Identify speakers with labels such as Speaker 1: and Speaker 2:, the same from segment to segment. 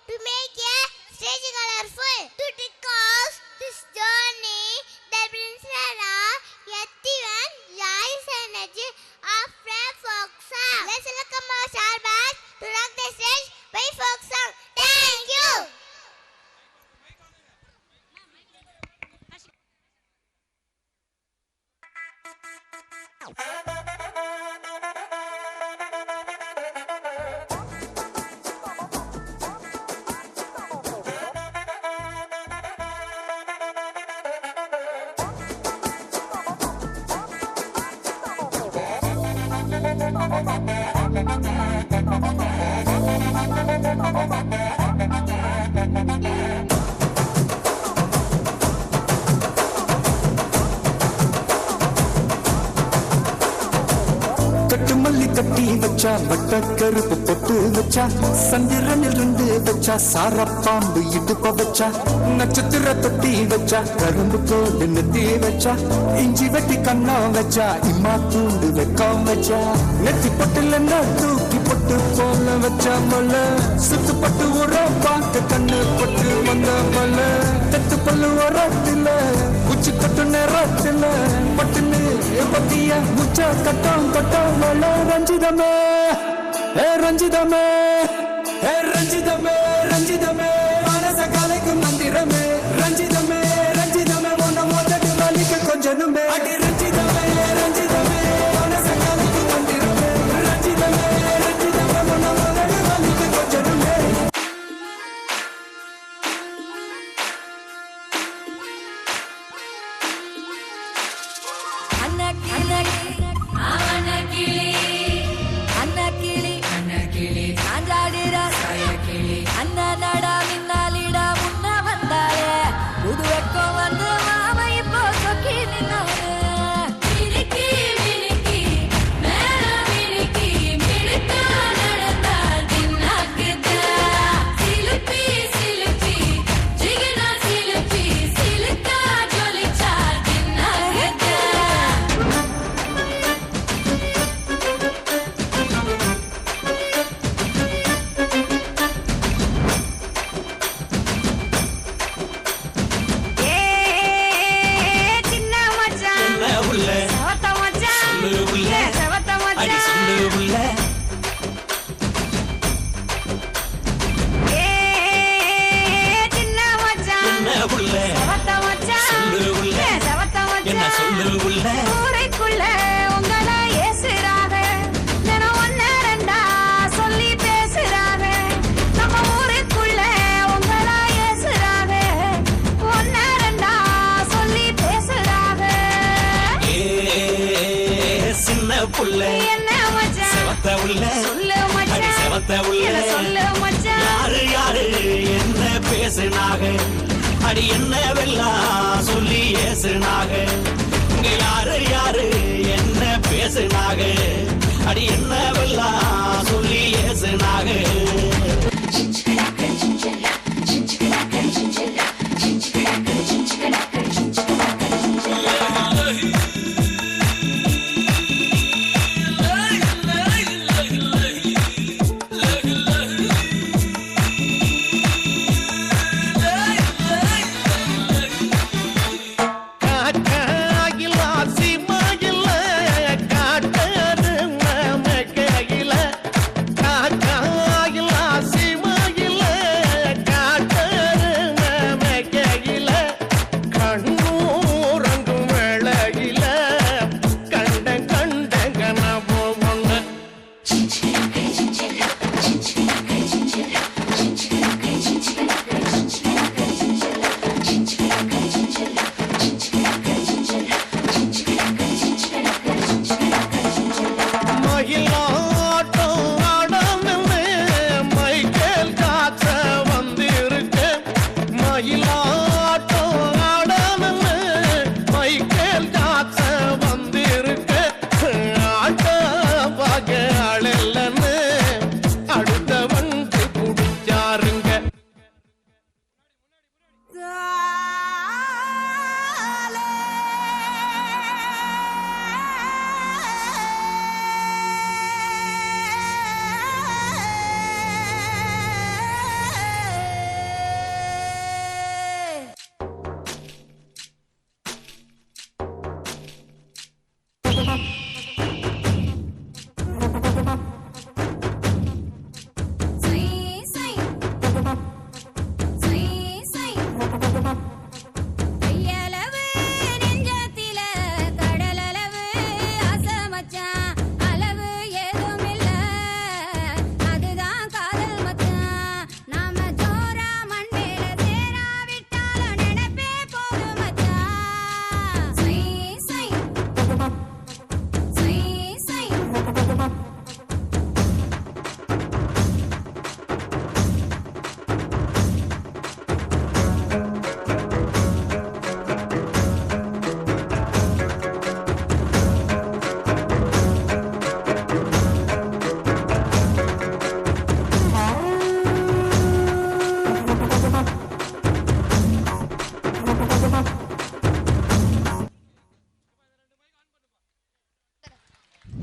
Speaker 1: to make a stage colorful. To take off this journey, the princess Yativan lies energy of folk song. Let's welcome our star band to rock the stage by folk song. Thank you.
Speaker 2: கட்டி வச்சா வட்ட கருப்பு பொட்டு வச்சா சந்திரனில் இருந்து வச்சா சாரப்பாம்பு இடுப்ப வச்சா நட்சத்திர தொட்டி வச்சா கரும்பு தோடு நெத்தி வச்சா இஞ்சி வெட்டி கண்ணா வச்சா இம்மா தூண்டு வெக்கம் வச்சா நெத்தி பொட்டுல தூக்கி பொட்டு போல வச்சா மல சுத்து பட்டு ஒரு பார்க்க கண்ணு பொட்டு வந்த மல தெத்து பல்லு உரத்துல உச்சி கட்டு நேரத்துல பட்டுன்னு பத்திய முச்ச கட்டம் கட்டம் மல ரஞ்சிதமே ரஞ்சிதமே ரஞ்சிதமே ரஞ்சிதமே மனச கலைக்கும் மந்திரமே ரஞ்சிதமே ரஞ்சிதமே உன்ன மொதட்டு வலிக்க கொஞ்சனுமே அடி ரஞ்சிதமே ரஞ்சிதமே மனச கலைக்கும் மந்திரமே ரஞ்சிதமே ரஞ்சிதமே உன்ன மொதட்டு வலிக்க கொஞ்சனுமே
Speaker 3: யாரு யாரு என்ன பேசுனாக அடி என்ன வெல்லாம் சொல்லி ஏசுனாக இங்க யாரு யாரு என்ன பேசுனாக அடி என்ன வெல்லாம் சொல்லி ஏசுனாக
Speaker 4: காயில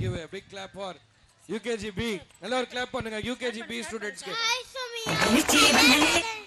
Speaker 4: give a big clap for UKG B. நல்ல ஒரு clap பண்ணுங்க UKG B ஸ்டூடண்ட்ஸ்க்கு.
Speaker 1: Hi, Sumia.